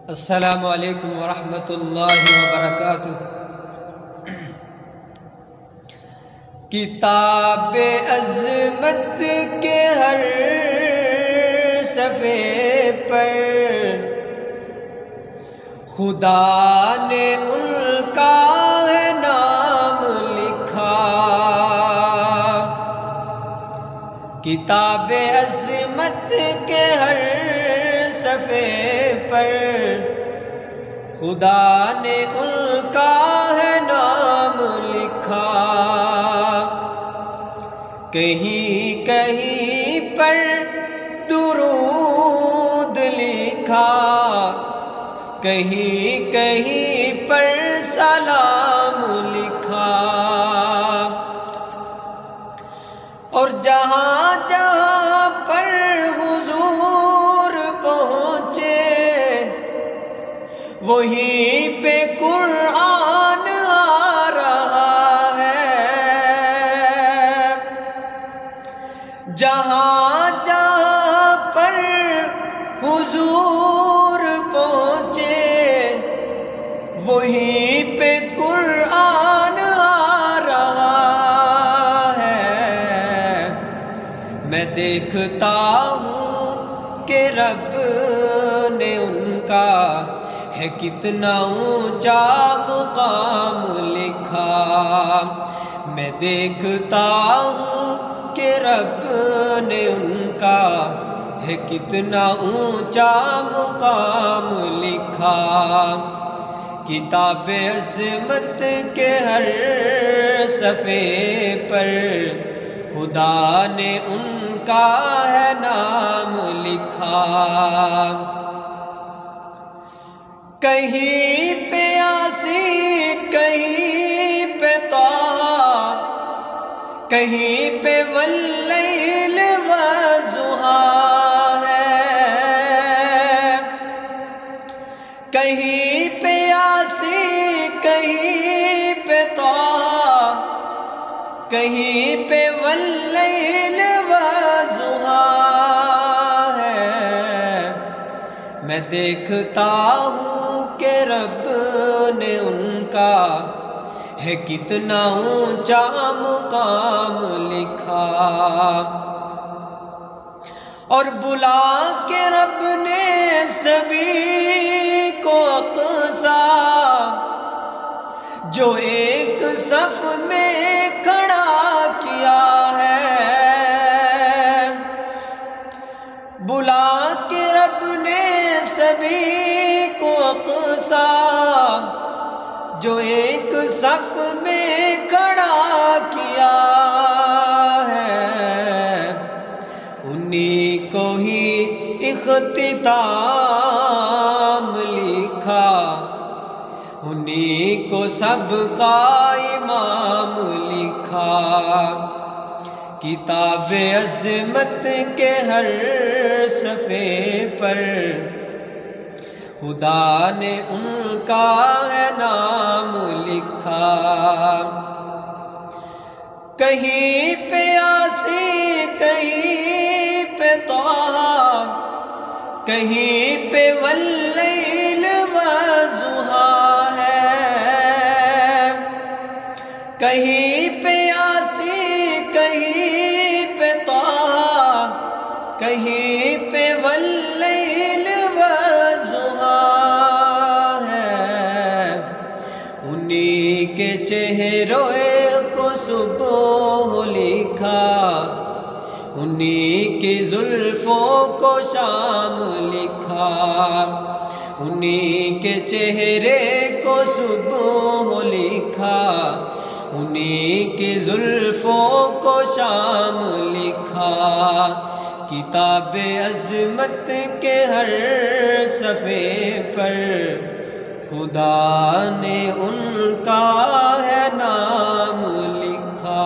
السلام علیکم ورحمۃ اللہ وبرکاتہ۔ کتاب عظمت کے ہر صفحے پر خدا نے ان کا ہے نام لکھا۔ کتاب عظمت کے ہر صفحے پر خدا نے ان کا ہے نام لکھا۔ کہیں کہیں پر درود لکھا، کہیں کہیں پر سلام لکھا، اور جہاں جہاں پر حضور پہنچے وہیں پہ قرآن آ رہا ہے۔ جہاں جہاں پر حضور پہنچے وہیں پہ قرآن آ رہا ہے۔ میں دیکھتا ہوں کہ رب نے ان کا ہے کتنا اونچا مقام لکھا۔ میں دیکھتا ہوں کہ رب نے ان کا ہے کتنا اونچا مقام لکھا۔ کتاب عظمت کے ہر صفحے پر خدا نے ان کا ہے نام لکھا۔ کہیں پہ یاسین، کہیں پہ طٰہٰ، کہیں پہ واللیل والضحیٰ ہے۔ کہیں پہ یاسین، کہیں پہ طٰہٰ، کہیں پہ واللیل والضحیٰ ہے۔ میں دیکھتا ہوں کہ رب نے ان کا ہے کتنا اونچا مقام لکھا۔ اور بلا کے رب نے سبھی کو اقصا، جو ایک صف میں کھڑا کیا ہے۔ بلا کے رب نے سبھی کو اقصا، جو ایک صف میں کھڑا کیا ہے۔ انہی کو ہی اختتام لکھا، انہی کو سب کا امام لکھا۔ کتاب عظمت کے ہر صفحے پر خدا نے ان کا ہے نام لکھا۔ کہیں پہ یاسین، کہیں پہ طٰہٰ، کہیں پہ واللیل والضحیٰ ہے۔ کہیں پہ یاسین، کہیں پہ طٰہٰ، کہیں پہ واللیل والضحیٰ ہے۔ انہی کے چہروں کو صبح لکھا، انہی کی زلفوں کو شام لکھا۔ انہی کے چہرے کو صبح لکھا، انہی کی زلفوں کو شام لکھا۔ کتاب عظمت کے ہر صفحے پر خدا نے ان کا ہے نام لکھا۔